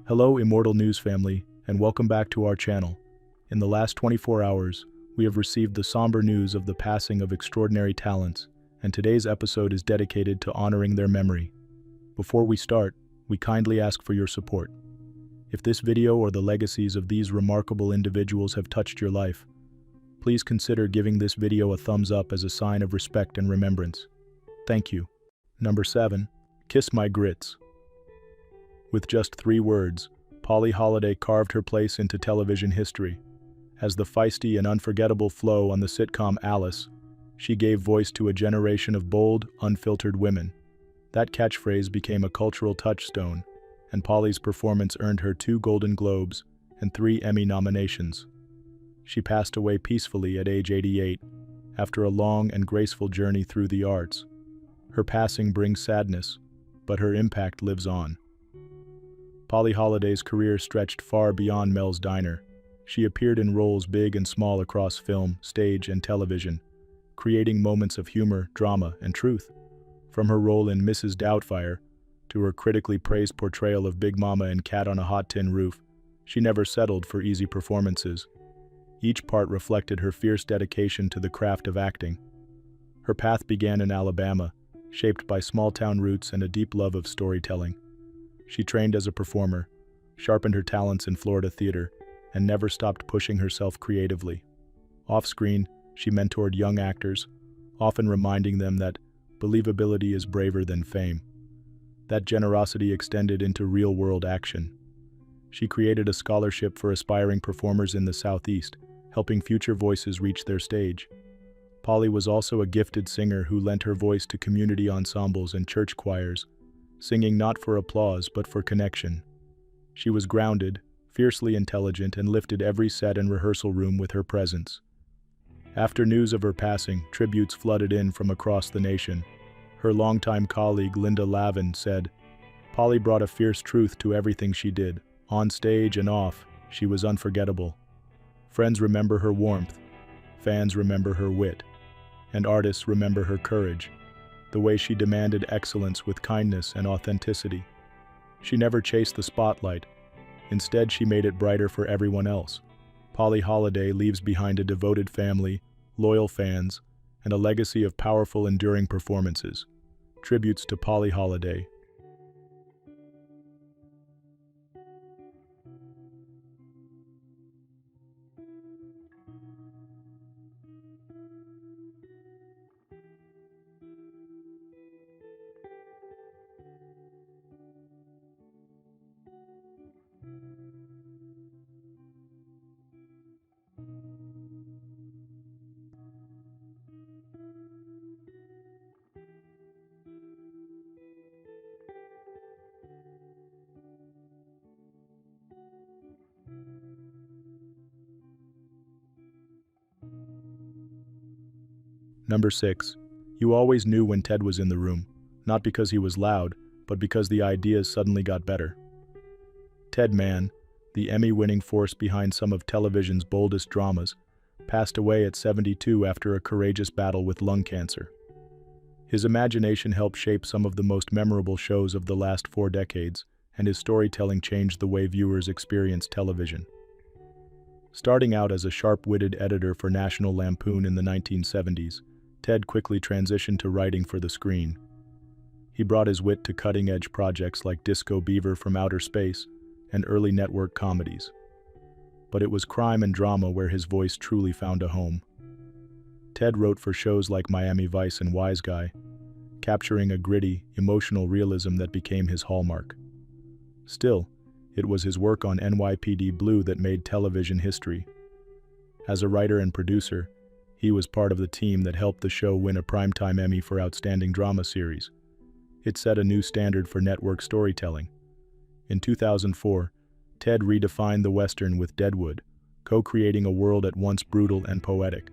Hello, Immortal News family, and welcome back to our channel. In the last 24 hours, we have received the somber news of the passing of extraordinary talents, and today's episode is dedicated to honoring their memory. Before we start, we kindly ask for your support. If this video or the legacies of these remarkable individuals have touched your life, please consider giving this video a thumbs up as a sign of respect and remembrance. Thank you. Number 7. Kiss My Grits. With just 3 words, Polly Holliday carved her place into television history. As the feisty and unforgettable Flo on the sitcom Alice, she gave voice to a generation of bold, unfiltered women. That catchphrase became a cultural touchstone, and Polly's performance earned her 2 Golden Globes and 3 Emmy nominations. She passed away peacefully at age 88, after a long and graceful journey through the arts. Her passing brings sadness, but her impact lives on. Polly Holliday's career stretched far beyond Mel's Diner. She appeared in roles big and small across film, stage, and television, creating moments of humor, drama, and truth. From her role in Mrs. Doubtfire to her critically praised portrayal of Big Mama in Cat on a Hot Tin Roof, she never settled for easy performances. Each part reflected her fierce dedication to the craft of acting. Her path began in Alabama, shaped by small-town roots and a deep love of storytelling. She trained as a performer, sharpened her talents in Florida theater, and never stopped pushing herself creatively. Off-screen, she mentored young actors, often reminding them that believability is braver than fame. That generosity extended into real-world action. She created a scholarship for aspiring performers in the Southeast, helping future voices reach their stage. Polly was also a gifted singer who lent her voice to community ensembles and church choirs, singing not for applause but for connection. She was grounded, fiercely intelligent, and lifted every set and rehearsal room with her presence. After news of her passing, tributes flooded in from across the nation. Her longtime colleague Linda Lavin said, "Polly brought a fierce truth to everything she did. On stage and off, she was unforgettable. Friends remember her warmth, fans remember her wit, and artists remember her courage, the way she demanded excellence with kindness and authenticity. She never chased the spotlight. Instead, she made it brighter for everyone else." Polly Holliday leaves behind a devoted family, loyal fans, and a legacy of powerful, enduring performances. Tributes to Polly Holliday. Number 6. You always knew when Ted was in the room, not because he was loud, but because the ideas suddenly got better. Ted Mann, the Emmy-winning force behind some of television's boldest dramas, passed away at 72 after a courageous battle with lung cancer. His imagination helped shape some of the most memorable shows of the last 4 decades, and his storytelling changed the way viewers experienced television. Starting out as a sharp-witted editor for National Lampoon in the 1970s, Ted quickly transitioned to writing for the screen. He brought his wit to cutting-edge projects like Disco Beaver from Outer Space and early network comedies. But it was crime and drama where his voice truly found a home. Ted wrote for shows like Miami Vice and Wise Guy, capturing a gritty, emotional realism that became his hallmark. Still, it was his work on NYPD Blue that made television history. As a writer and producer, he was part of the team that helped the show win a Primetime Emmy for Outstanding Drama Series. It set a new standard for network storytelling. In 2004, Ted redefined the Western with Deadwood, co-creating a world at once brutal and poetic.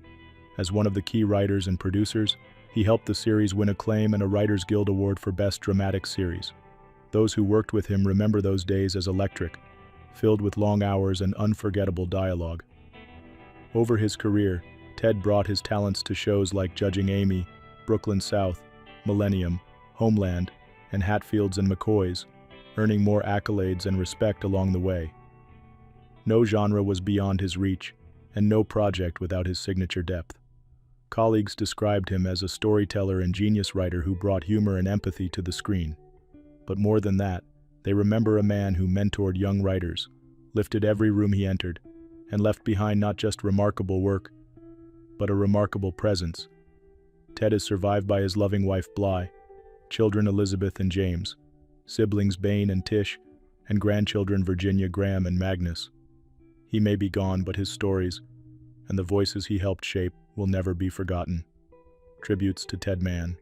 As one of the key writers and producers, he helped the series win acclaim and a Writers Guild Award for Best Dramatic Series. Those who worked with him remember those days as electric, filled with long hours and unforgettable dialogue. Over his career, Ted brought his talents to shows like Judging Amy, Brooklyn South, Millennium, Homeland, and Hatfields and McCoys, earning more accolades and respect along the way. No genre was beyond his reach, and no project without his signature depth. Colleagues described him as a storyteller and genius writer who brought humor and empathy to the screen. But more than that, they remember a man who mentored young writers, lifted every room he entered, and left behind not just remarkable work, but a remarkable presence. Ted is survived by his loving wife Bly, children Elizabeth and James, siblings Bain and Tish, and grandchildren Virginia, Graham, and Magnus. He may be gone, but his stories, and the voices he helped shape, will never be forgotten. Tributes to Ted Mann.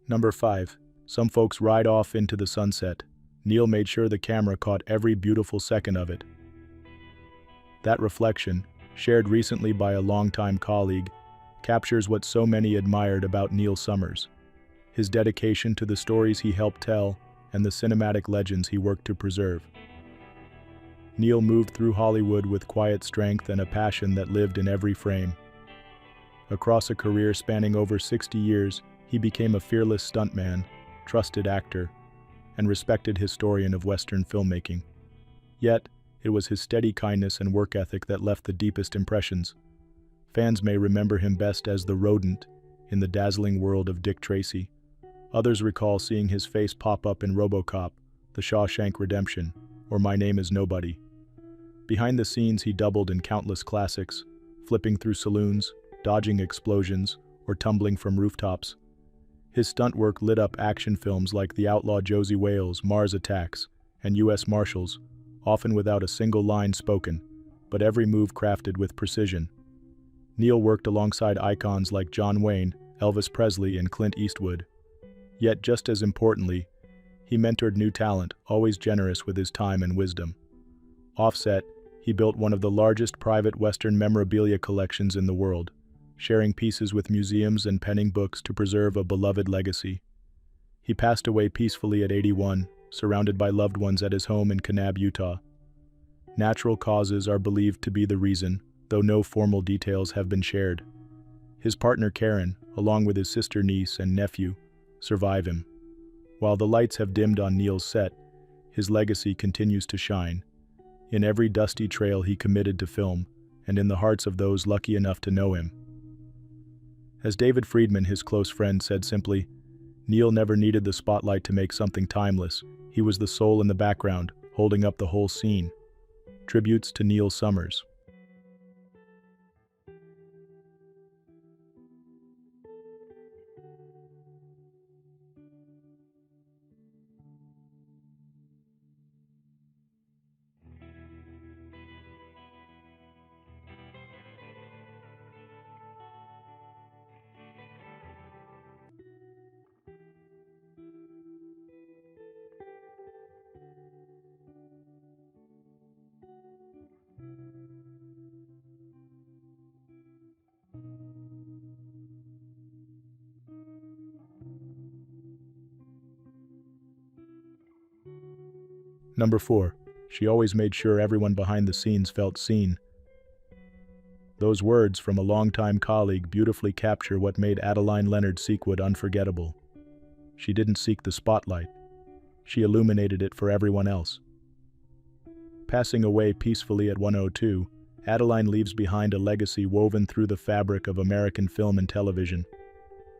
Number 5. Some folks ride off into the sunset. Neil made sure the camera caught every beautiful second of it. That reflection, shared recently by a longtime colleague, captures what so many admired about Neil Summers: his dedication to the stories he helped tell and the cinematic legends he worked to preserve. Neil moved through Hollywood with quiet strength and a passion that lived in every frame. Across a career spanning over 60 years, he became a fearless stuntman, trusted actor, and respected historian of Western filmmaking. Yet, it was his steady kindness and work ethic that left the deepest impressions. Fans may remember him best as the rodent in the dazzling world of Dick Tracy. Others recall seeing his face pop up in RoboCop, The Shawshank Redemption, or My Name is Nobody. Behind the scenes, he doubled in countless classics, flipping through saloons, dodging explosions, or tumbling from rooftops. His stunt work lit up action films like The Outlaw Josie Wales, Mars Attacks, and U.S. Marshals, often without a single line spoken, but every move crafted with precision. Neil worked alongside icons like John Wayne, Elvis Presley, and Clint Eastwood. Yet just as importantly, he mentored new talent, always generous with his time and wisdom. Offset, he built one of the largest private Western memorabilia collections in the world, sharing pieces with museums and penning books to preserve a beloved legacy. He passed away peacefully at 81, surrounded by loved ones at his home in Kanab, Utah. Natural causes are believed to be the reason, though no formal details have been shared. His partner Karen, along with his sister, niece, and nephew, survive him. While the lights have dimmed on Neil's set, his legacy continues to shine. In every dusty trail he committed to film, and in the hearts of those lucky enough to know him. As David Friedman, his close friend, said simply, Neil never needed the spotlight to make something timeless. He was the soul in the background, holding up the whole scene. Tributes to Neil Summers. Number 4. She always made sure everyone behind the scenes felt seen. Those words from a longtime colleague beautifully capture what made Adeline Leonard Seekwood unforgettable. She didn't seek the spotlight. She illuminated it for everyone else. Passing away peacefully at 102, Adeline leaves behind a legacy woven through the fabric of American film and television.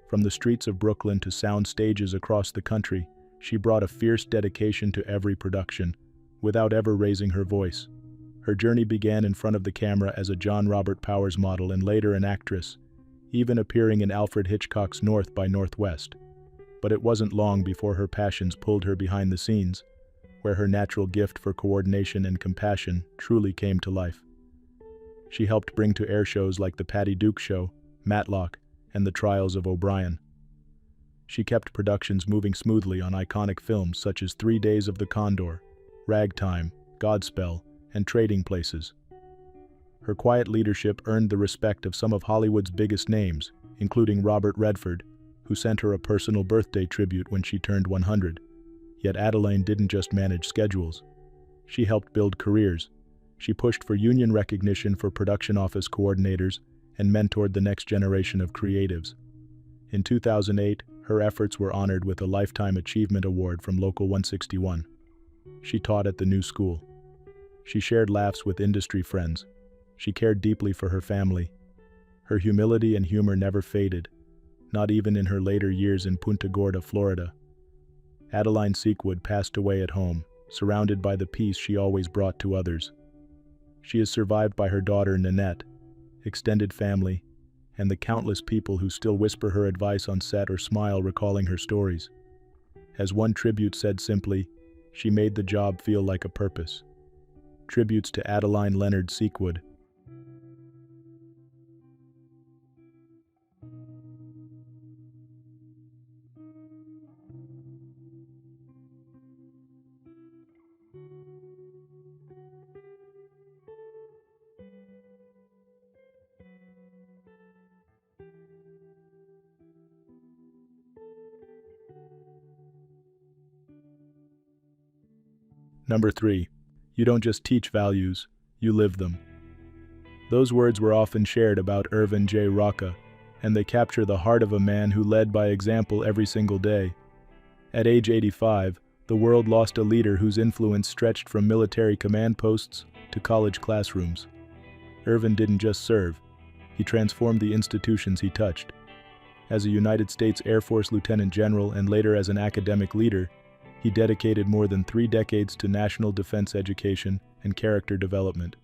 From the streets of Brooklyn to sound stages across the country, she brought a fierce dedication to every production, without ever raising her voice. Her journey began in front of the camera as a John Robert Powers model and later an actress, even appearing in Alfred Hitchcock's North by Northwest. But it wasn't long before her passions pulled her behind the scenes, where her natural gift for coordination and compassion truly came to life. She helped bring to air shows like The Patty Duke Show, Matlock, and The Trials of O'Brien. She kept productions moving smoothly on iconic films such as 3 Days of the Condor, Ragtime, Godspell, and Trading Places. Her quiet leadership earned the respect of some of Hollywood's biggest names, including Robert Redford, who sent her a personal birthday tribute when she turned 100. Yet Adeline didn't just manage schedules. She helped build careers. She pushed for union recognition for production office coordinators and mentored the next generation of creatives. In 2008, her efforts were honored with a Lifetime Achievement Award from Local 161. She taught at the new school. She shared laughs with industry friends. She cared deeply for her family. Her humility and humor never faded, not even in her later years in Punta Gorda, Florida. Adeline Seekwood passed away at home, surrounded by the peace she always brought to others. She is survived by her daughter Nanette, extended family, and the countless people who still whisper her advice on set or smile recalling her stories. As one tribute said simply, she made the job feel like a purpose. Tributes to Adeline Leonard Seekwood. Number 3. You don't just teach values, you live them. Those words were often shared about Irvin J. Rocca, and they capture the heart of a man who led by example every single day. At age 85, the world lost a leader whose influence stretched from military command posts to college classrooms. Irvin didn't just serve, he transformed the institutions he touched. As a United States Air Force Lieutenant General and later as an academic leader, he dedicated more than 3 decades to national defense education and character development.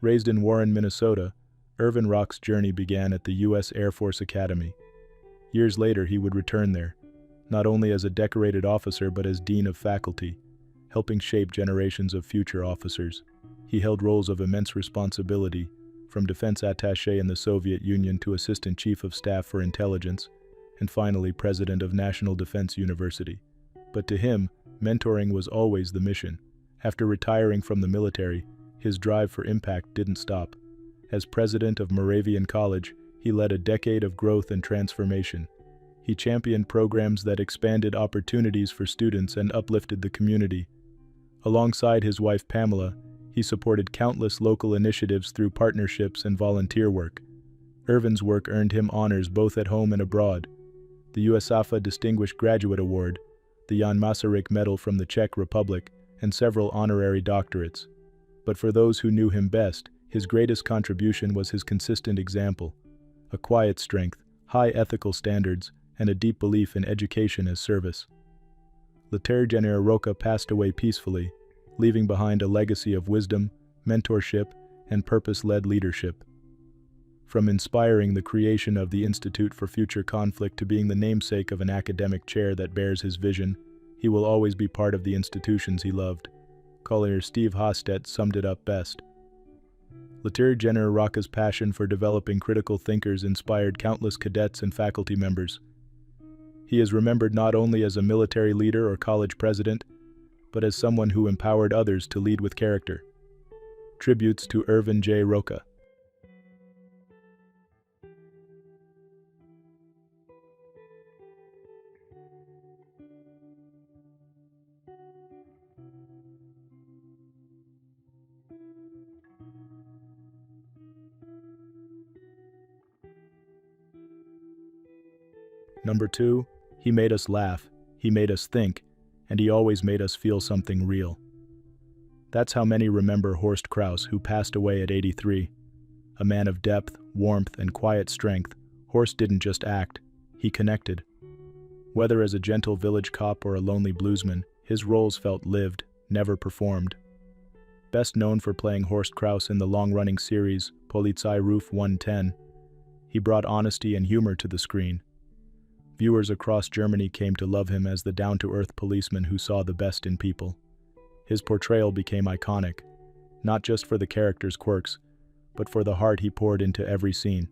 Raised in Warren, Minnesota, Irvin Rock's journey began at the U.S. Air Force Academy. Years later, he would return there, not only as a decorated officer but as dean of faculty, helping shape generations of future officers. He held roles of immense responsibility, from defense attaché in the Soviet Union to assistant chief of staff for intelligence, and finally president of National Defense University. But to him, mentoring was always the mission. After retiring from the military, his drive for impact didn't stop. As president of Moravian College, he led a decade of growth and transformation. He championed programs that expanded opportunities for students and uplifted the community. Alongside his wife Pamela, he supported countless local initiatives through partnerships and volunteer work. Irvin's work earned him honors both at home and abroad: the USAFA Distinguished Graduate Award, the Jan Masaryk Medal from the Czech Republic, and several honorary doctorates. But for those who knew him best, his greatest contribution was his consistent example: a quiet strength, high ethical standards, and a deep belief in education as service. Lieutenant Rocca passed away peacefully, leaving behind a legacy of wisdom, mentorship, and purpose-led leadership. From inspiring the creation of the Institute for Future Conflict to being the namesake of an academic chair that bears his vision, he will always be part of the institutions he loved. Collier Steve Hostett summed it up best. Lieutenant General Rocca's passion for developing critical thinkers inspired countless cadets and faculty members. He is remembered not only as a military leader or college president, but as someone who empowered others to lead with character. Tributes to Irvin J. Rocca. Number 2, he made us laugh, he made us think, and he always made us feel something real. That's how many remember Horst Kraus, who passed away at 83. A man of depth, warmth, and quiet strength, Horst didn't just act, he connected. Whether as a gentle village cop or a lonely bluesman, his roles felt lived, never performed. Best known for playing Horst Kraus in the long-running series Polizeiruf 110, he brought honesty and humor to the screen. Viewers across Germany came to love him as the down-to-earth policeman who saw the best in people. His portrayal became iconic, not just for the character's quirks, but for the heart he poured into every scene.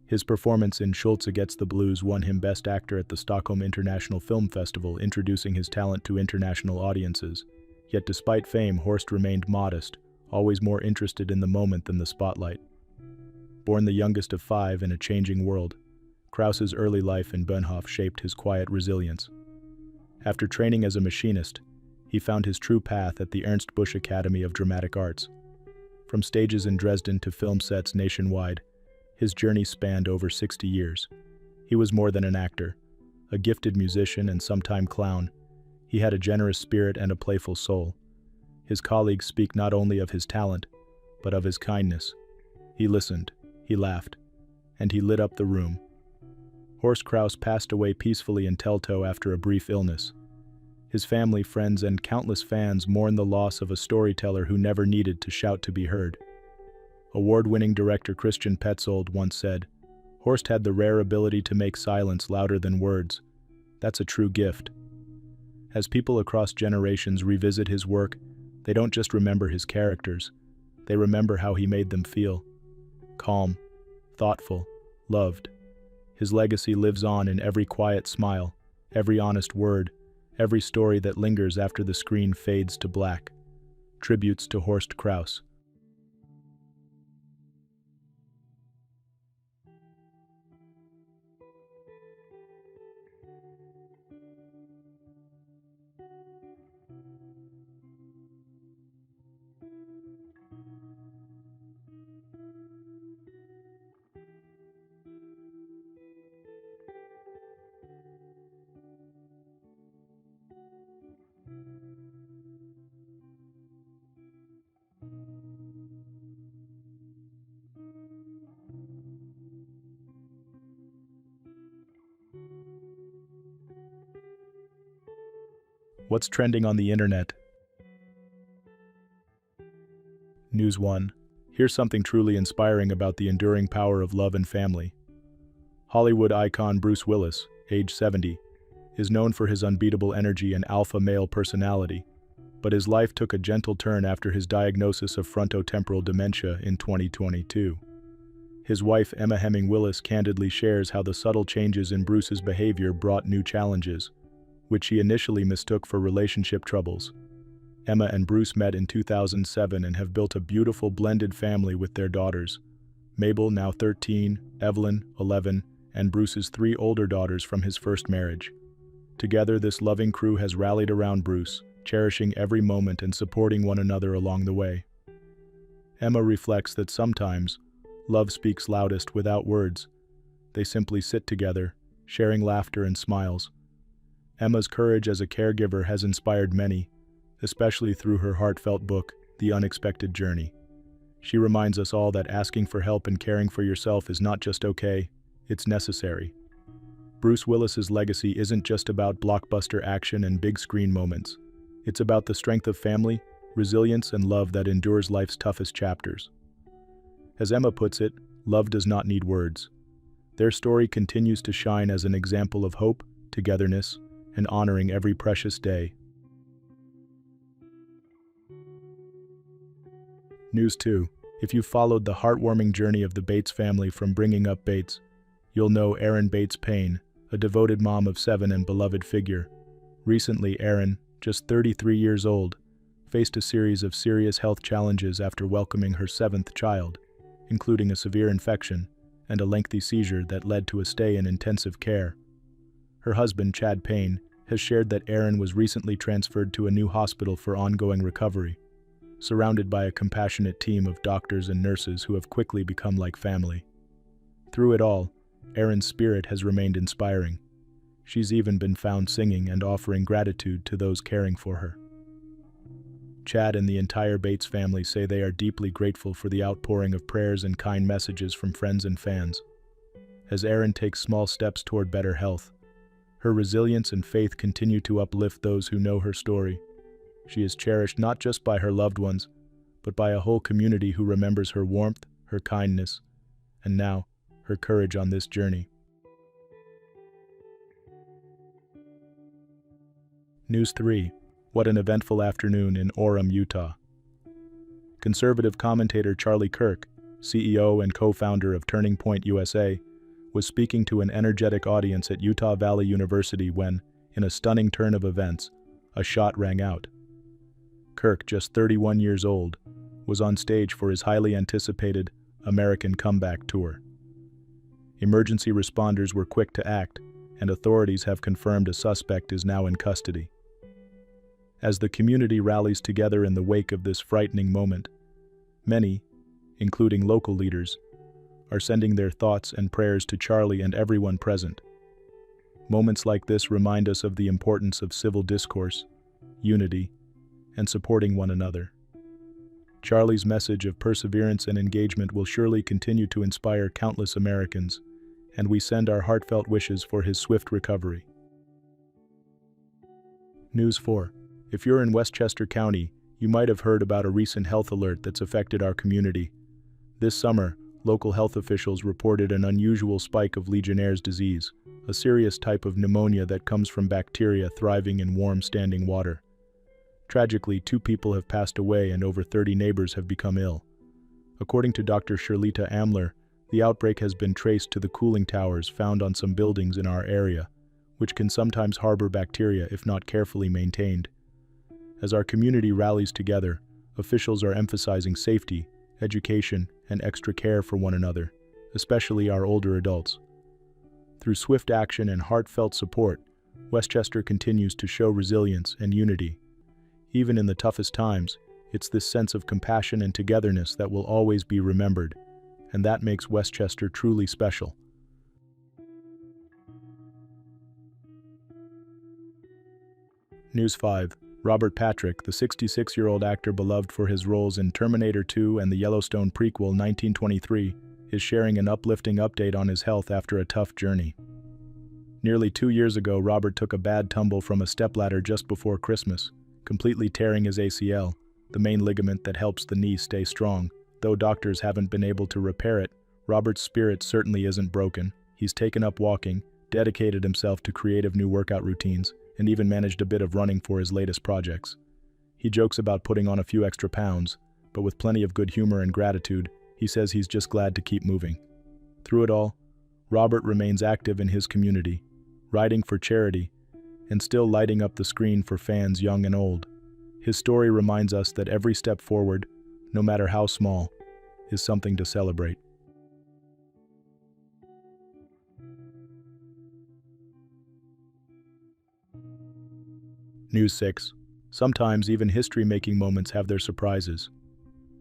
His performance in Schultz Against the Blues won him Best Actor at the Stockholm International Film Festival, introducing his talent to international audiences. Yet despite fame, Horst remained modest, always more interested in the moment than the spotlight. Born the youngest of 5 in a changing world, Krause's early life in Bönhof shaped his quiet resilience. After training as a machinist, he found his true path at the Ernst Busch Academy of Dramatic Arts. From stages in Dresden to film sets nationwide, his journey spanned over 60 years. He was more than an actor, a gifted musician and sometime clown. He had a generous spirit and a playful soul. His colleagues speak not only of his talent, but of his kindness. He listened, he laughed, and he lit up the room. Horst Krause passed away peacefully in Teltow after a brief illness. His family, friends, and countless fans mourn the loss of a storyteller who never needed to shout to be heard. Award-winning director Christian Petzold once said, "Horst had the rare ability to make silence louder than words. That's a true gift." As people across generations revisit his work, they don't just remember his characters, they remember how he made them feel. Calm, thoughtful, loved. His legacy lives on in every quiet smile, every honest word, every story that lingers after the screen fades to black. Tributes to Horst Krause. What's trending on the internet? News 1. Here's something truly inspiring about the enduring power of love and family. Hollywood icon Bruce Willis, age 70, is known for his unbeatable energy and alpha male personality, but his life took a gentle turn after his diagnosis of frontotemporal dementia in 2022. His wife Emma Hemming Willis candidly shares how the subtle changes in Bruce's behavior brought new challenges, which he initially mistook for relationship troubles. Emma and Bruce met in 2007 and have built a beautiful blended family with their daughters, Mabel, now 13, Evelyn, 11, and Bruce's 3 older daughters from his first marriage. Together, this loving crew has rallied around Bruce, cherishing every moment and supporting one another along the way. Emma reflects that sometimes, love speaks loudest without words. They simply sit together, sharing laughter and smiles. Emma's courage as a caregiver has inspired many, especially through her heartfelt book, The Unexpected Journey. She reminds us all that asking for help and caring for yourself is not just okay, it's necessary. Bruce Willis's legacy isn't just about blockbuster action and big screen moments. It's about the strength of family, resilience, and love that endures life's toughest chapters. As Emma puts it, love does not need words. Their story continues to shine as an example of hope, togetherness, and honoring every precious day. News 2. If you followed the heartwarming journey of the Bates family from bringing up Bates, you'll know Erin Bates Payne, a devoted mom of 7 and beloved figure. Recently, Erin, just 33 years old, faced a series of serious health challenges after welcoming her 7th child, including a severe infection and a lengthy seizure that led to a stay in intensive care. Her husband, Chad Payne, has shared that Erin was recently transferred to a new hospital for ongoing recovery, surrounded by a compassionate team of doctors and nurses who have quickly become like family. Through it all, Erin's spirit has remained inspiring. She's even been found singing and offering gratitude to those caring for her. Chad and the entire Bates family say they are deeply grateful for the outpouring of prayers and kind messages from friends and fans. As Erin takes small steps toward better health, her resilience and faith continue to uplift those who know her story. She is cherished not just by her loved ones, but by a whole community who remembers her warmth, her kindness, and now, her courage on this journey. News 3. What an eventful afternoon in Orem, Utah. Conservative commentator Charlie Kirk CEO and co-founder of Turning Point USA, was speaking to an energetic audience at Utah Valley University when, in a stunning turn of events, a shot rang out. Kirk, just 31 years old, was on stage for his highly anticipated American Comeback Tour. Emergency responders were quick to act, and authorities have confirmed a suspect is now in custody. As the community rallies together in the wake of this frightening moment, many, including local leaders, are sending their thoughts and prayers to Charlie and everyone present. Moments like this remind us of the importance of civil discourse, unity, and supporting one another. Charlie's message of perseverance and engagement will surely continue to inspire countless Americans, and we send our heartfelt wishes for his swift recovery. News 4. If you're in Westchester County, you might have heard about a recent health alert that's affected our community. This summer, local health officials reported an unusual spike of Legionnaire's disease, a serious type of pneumonia that comes from bacteria thriving in warm standing water. Tragically, 2 people have passed away and over 30 neighbors have become ill. According to Dr. Shirlita Amler, the outbreak has been traced to the cooling towers found on some buildings in our area, which can sometimes harbor bacteria if not carefully maintained. As our community rallies together, officials are emphasizing safety, education, and extra care for one another, especially our older adults. Through swift action and heartfelt support, Westchester continues to show resilience and unity. Even in the toughest times, it's this sense of compassion and togetherness that will always be remembered, and that makes Westchester truly special. News 5. Robert Patrick, the 66-year-old actor beloved for his roles in Terminator 2 and the Yellowstone prequel 1923, is sharing an uplifting update on his health after a tough journey. Nearly 2 years ago, Robert took a bad tumble from a stepladder just before Christmas, completely tearing his ACL, the main ligament that helps the knee stay strong. Though doctors haven't been able to repair it, Robert's spirit certainly isn't broken. He's taken up walking, dedicated himself to creative new workout routines, and even managed a bit of running for his latest projects. He jokes about putting on a few extra pounds, but with plenty of good humor and gratitude, he says he's just glad to keep moving. Through it all, Robert remains active in his community, riding for charity, and still lighting up the screen for fans young and old. His story reminds us that every step forward, no matter how small, is something to celebrate. News 6. Sometimes even history-making moments have their surprises.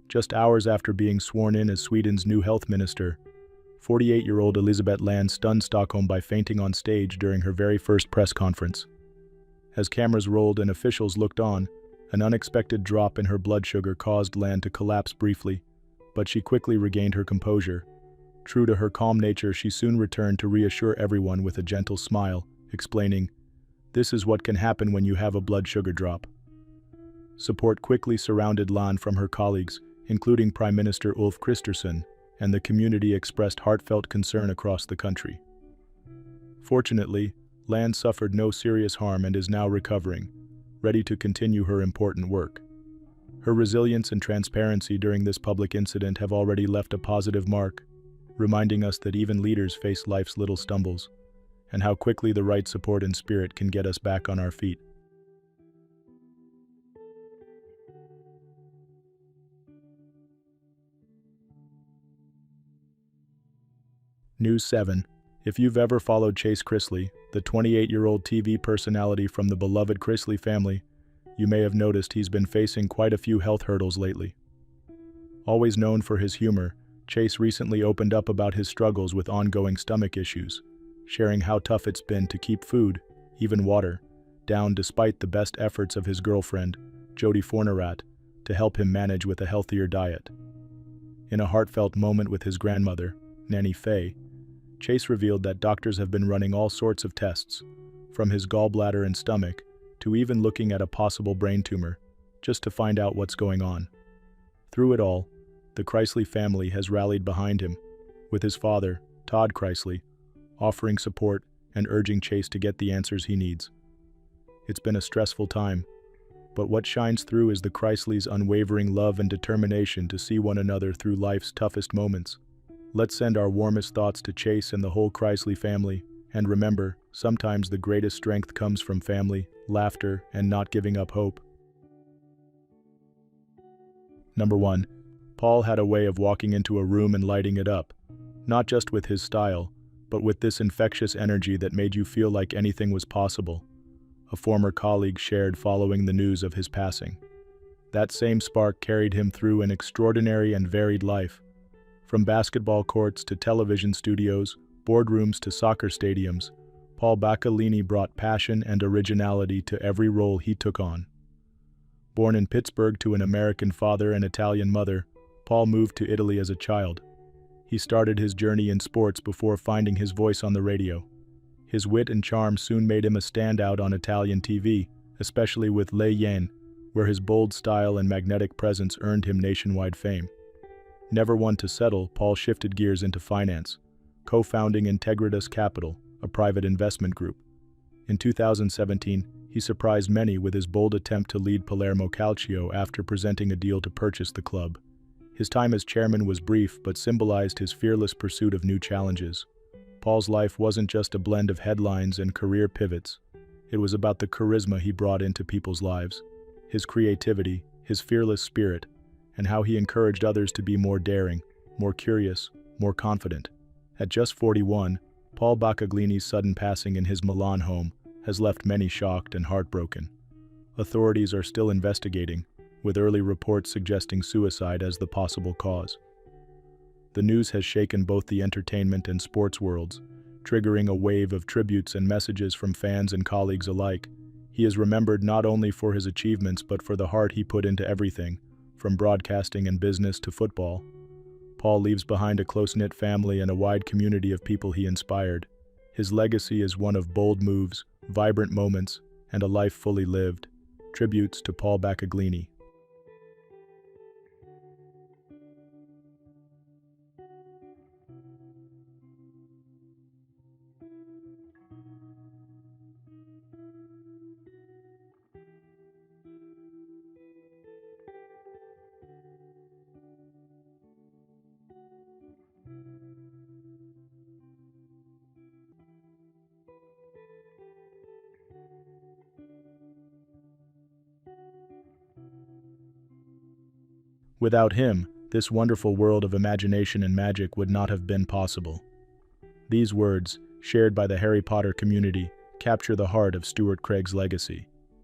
Just hours after being sworn in as Sweden's new health minister, 48-year-old Elisabeth Land stunned Stockholm by fainting on stage during her very first press conference. As cameras rolled and officials looked on, an unexpected drop in her blood sugar caused Land to collapse briefly, but she quickly regained her composure. True to her calm nature, she soon returned to reassure everyone with a gentle smile, explaining, "This is what can happen when you have a blood sugar drop." Support quickly surrounded Land from her colleagues, including Prime Minister Ulf Kristersson, and the community expressed heartfelt concern across the country. Fortunately, Land suffered no serious harm and is now recovering, ready to continue her important work. Her resilience and transparency during this public incident have already left a positive mark, reminding us that even leaders face life's little stumbles, and how quickly the right support and spirit can get us back on our feet. News 7. If you've ever followed Chase Chrisley, the 28-year-old TV personality from the beloved Chrisley family, you may have noticed he's been facing quite a few health hurdles lately. Always known for his humor, Chase recently opened up about his struggles with ongoing stomach issues, sharing how tough it's been to keep food, even water, down despite the best efforts of his girlfriend, Jodie Fornerat, to help him manage with a healthier diet. In a heartfelt moment with his grandmother, Nanny Faye, Chase revealed that doctors have been running all sorts of tests, from his gallbladder and stomach to even looking at a possible brain tumor, just to find out what's going on. Through it all, the Chrisley family has rallied behind him, with his father, Todd Chrisley, offering support and urging Chase to get the answers he needs. It's been a stressful time, But what shines through is the Chrysley's unwavering love and determination to see one another through life's toughest moments. Let's send our warmest thoughts to Chase and the whole Chrysley family, and remember, sometimes the greatest strength comes from family, laughter, and not giving up hope. Number 1. Paul had a way of walking into a room and lighting it up, not just with his style, but with this infectious energy that made you feel like anything was possible. A former colleague shared following the news of his passing. That same spark carried him through an extraordinary and varied life. From basketball courts to television studios, boardrooms to soccer stadiums, Paul Baccaglini brought passion and originality to every role he took on. Born in Pittsburgh to an American father and Italian mother, Paul moved to Italy as a child. He started his journey in sports before finding his voice on the radio. His wit and charm soon made him a standout on Italian TV, especially with Le Yen, where his bold style and magnetic presence earned him nationwide fame. Never one to settle, Paul shifted gears into finance, co-founding Integritas Capital, a private investment group. In 2017, he surprised many with his bold attempt to lead Palermo Calcio after presenting a deal to purchase the club. His time as chairman was brief but symbolized his fearless pursuit of new challenges. Paul's life wasn't just a blend of headlines and career pivots. It was about the charisma he brought into people's lives, his creativity, his fearless spirit, and how he encouraged others to be more daring, more curious, more confident. At just 41, Paul Baccaglini's sudden passing in his Milan home has left many shocked and heartbroken. Authorities are still investigating, with early reports suggesting suicide as the possible cause. The news has shaken both the entertainment and sports worlds, triggering a wave of tributes and messages from fans and colleagues alike. He is remembered not only for his achievements but for the heart he put into everything, from broadcasting and business to football. Paul leaves behind a close-knit family and a wide community of people he inspired. His legacy is one of bold moves, vibrant moments, and a life fully lived. Tributes to Paul Baccaglini. Without him, this wonderful world of imagination and magic would not have been possible. These words, shared by the Harry Potter community, capture the heart of Stuart Craig's legacy.